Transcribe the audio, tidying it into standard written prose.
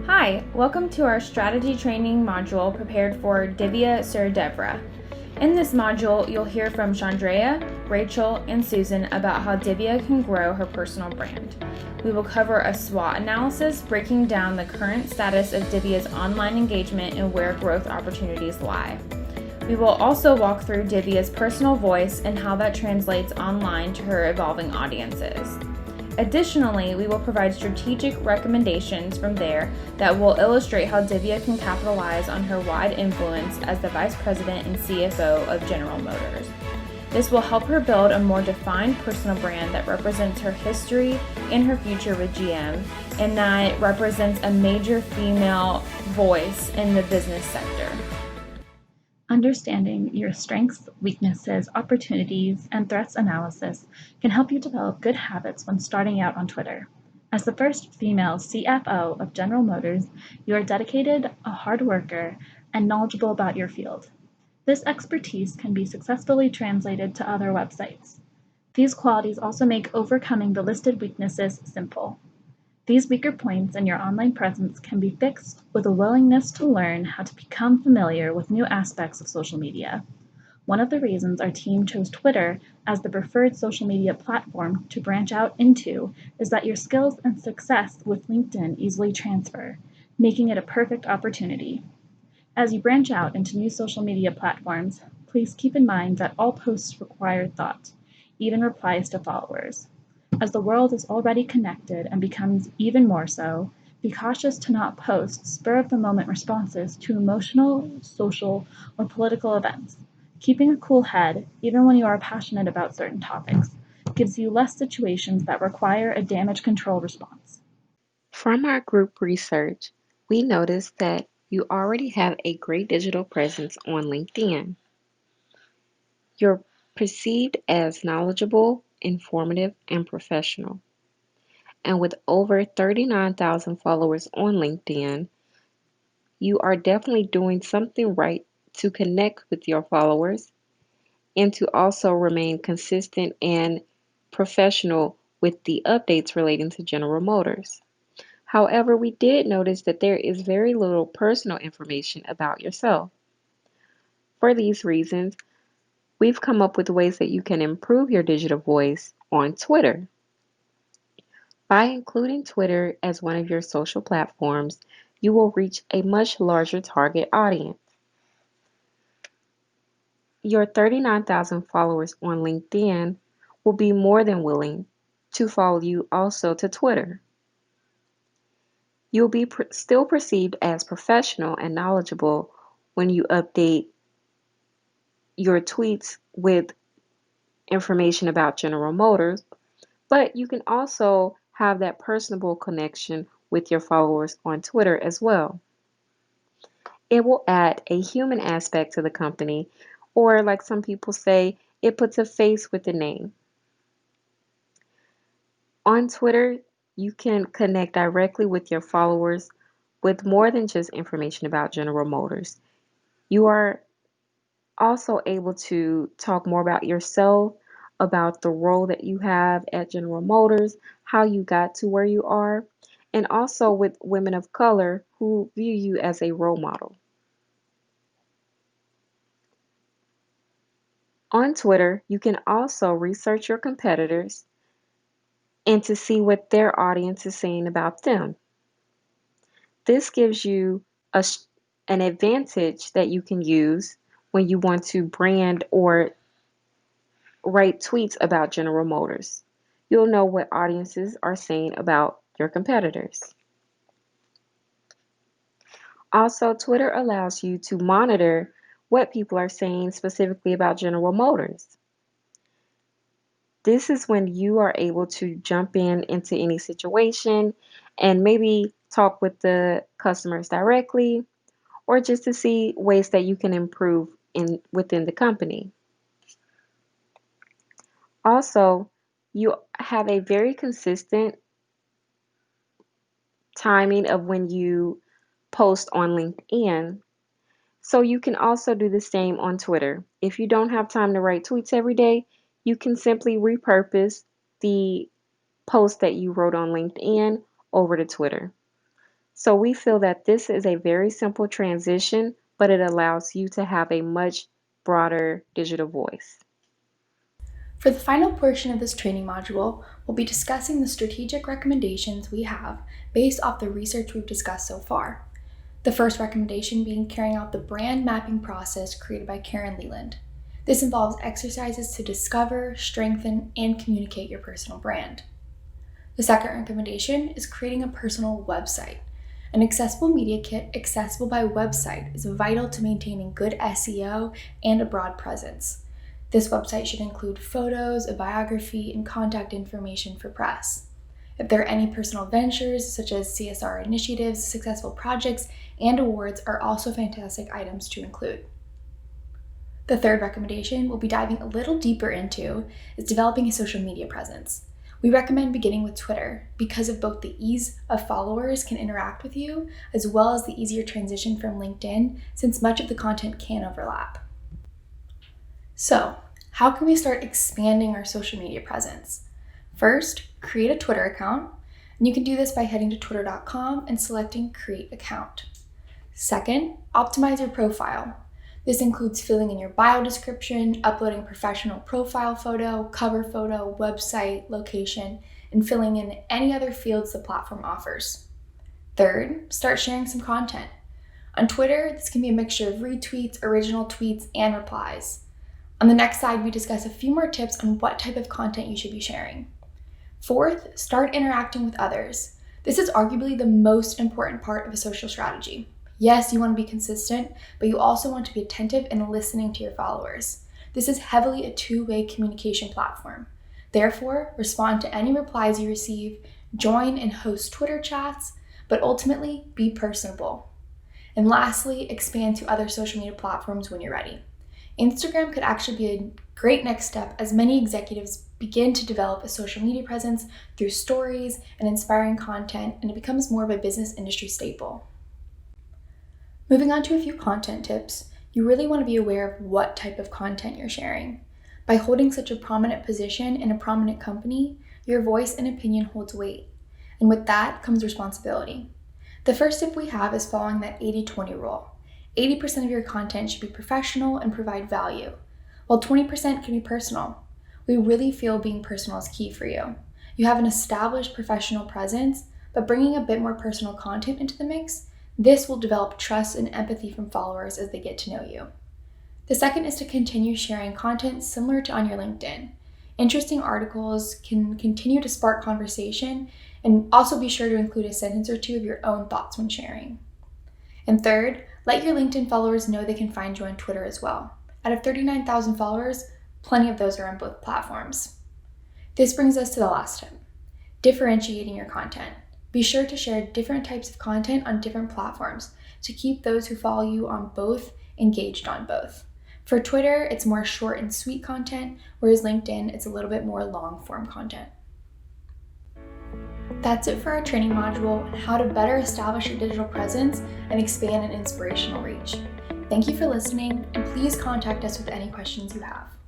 Hi, welcome to our strategy training module prepared for Dhivya Suryadevara. In this module, you'll hear from Chandrea, Rachel, and Susan about how Dhivya can grow her personal brand. We will cover a SWOT analysis breaking down the current status of Dhivya's online engagement and where growth opportunities lie. We will also walk through Dhivya's personal voice and how that translates online to her evolving audiences. Additionally, we will provide strategic recommendations from there that will illustrate how Dhivya can capitalize on her wide influence as the Vice President and CFO of General Motors. This will help her build a more defined personal brand that represents her history and her future with GM, and that represents a major female voice in the business sector. Understanding your strengths, weaknesses, opportunities, and threats analysis can help you develop good habits when starting out on Twitter. As the first female CFO of General Motors, you are dedicated, a hard worker, and knowledgeable about your field. This expertise can be successfully translated to other websites. These qualities also make overcoming the listed weaknesses simple. These weaker points in your online presence can be fixed with a willingness to learn how to become familiar with new aspects of social media. One of the reasons our team chose Twitter as the preferred social media platform to branch out into is that your skills and success with LinkedIn easily transfer, making it a perfect opportunity. As you branch out into new social media platforms, please keep in mind that all posts require thought, even replies to followers. As the world is already connected and becomes even more so, be cautious to not post spur-of-the-moment responses to emotional, social, or political events. Keeping a cool head, even when you are passionate about certain topics, gives you less situations that require a damage control response. From our group research, we noticed that you already have a great digital presence on LinkedIn. You're perceived as knowledgeable, informative, and professional. And with over 39,000 followers on LinkedIn, you are definitely doing something right to connect with your followers and to also remain consistent and professional with the updates relating to General Motors. However, we did notice that there is very little personal information about yourself. For these reasons, we've come up with ways that you can improve your digital voice on Twitter. By including Twitter as one of your social platforms, you will reach a much larger target audience. Your 39,000 followers on LinkedIn will be more than willing to follow you also to Twitter. You'll be still perceived as professional and knowledgeable when you update your tweets with information about General Motors, but you can also have that personable connection with your followers on Twitter as well. It will add a human aspect to the company, or like some people say, it puts a face with the name. On Twitter, you can connect directly with your followers with more than just information about General Motors. You are also able to talk more about yourself, about the role that you have at General Motors, how you got to where you are, and also with women of color who view you as a role model. On Twitter, you can also research your competitors and to see what their audience is saying about them. This gives you an advantage that you can use when you want to brand or write tweets about General Motors. You'll know what audiences are saying about your competitors. Also, Twitter allows you to monitor what people are saying specifically about General Motors. This is when you are able to jump into any situation and maybe talk with the customers directly or just to see ways that you can improve within the company. Also, you have a very consistent timing of when you post on LinkedIn. So you can also do the same on Twitter. If you don't have time to write tweets every day, you can simply repurpose the post that you wrote on LinkedIn over to Twitter. So we feel that this is a very simple transition, but it allows you to have a much broader digital voice. For the final portion of this training module, we'll be discussing the strategic recommendations we have based off the research we've discussed so far. The first recommendation being carrying out the brand mapping process created by Karen Leland. This involves exercises to discover, strengthen, and communicate your personal brand. The second recommendation is creating a personal website. An accessible media kit accessible by website is vital to maintaining good SEO and a broad presence. This website should include photos, a biography, and contact information for press. If there are any personal ventures, such as CSR initiatives, successful projects, and awards are also fantastic items to include. The third recommendation we'll be diving a little deeper into is developing a social media presence. We recommend beginning with Twitter because of both the ease of followers can interact with you, as well as the easier transition from LinkedIn, since much of the content can overlap. So, how can we start expanding our social media presence? First, create a Twitter account, and you can do this by heading to twitter.com and selecting Create Account. Second, optimize your profile. This includes filling in your bio description, uploading a professional profile photo, cover photo, website, location, and filling in any other fields the platform offers. Third, start sharing some content. On Twitter, this can be a mixture of retweets, original tweets, and replies. On the next slide, we discuss a few more tips on what type of content you should be sharing. Fourth, start interacting with others. This is arguably the most important part of a social strategy. Yes, you want to be consistent, but you also want to be attentive and listening to your followers. This is heavily a two-way communication platform. Therefore, respond to any replies you receive, join and host Twitter chats, but ultimately be personable. And lastly, expand to other social media platforms when you're ready. Instagram could actually be a great next step as many executives begin to develop a social media presence through stories and inspiring content, and it becomes more of a business industry staple. Moving on to a few content tips, you really want to be aware of what type of content you're sharing. By holding such a prominent position in a prominent company, your voice and opinion holds weight, and with that comes responsibility. The first tip we have is following that 80-20 rule. 80% of your content should be professional and provide value, while 20% can be personal. We really feel being personal is key for you. You have an established professional presence, but bringing a bit more personal content into the mix, this will develop trust and empathy from followers as they get to know you. The second is to continue sharing content similar to on your LinkedIn. Interesting articles can continue to spark conversation, and also be sure to include a sentence or two of your own thoughts when sharing. And third, let your LinkedIn followers know they can find you on Twitter as well. Out of 39,000 followers, plenty of those are on both platforms. This brings us to the last tip, differentiating your content. Be sure to share different types of content on different platforms to keep those who follow you on both engaged on both. For Twitter, it's more short and sweet content, whereas LinkedIn, it's a little bit more long form content. That's it for our training module on how to better establish your digital presence and expand an inspirational reach. Thank you for listening, and please contact us with any questions you have.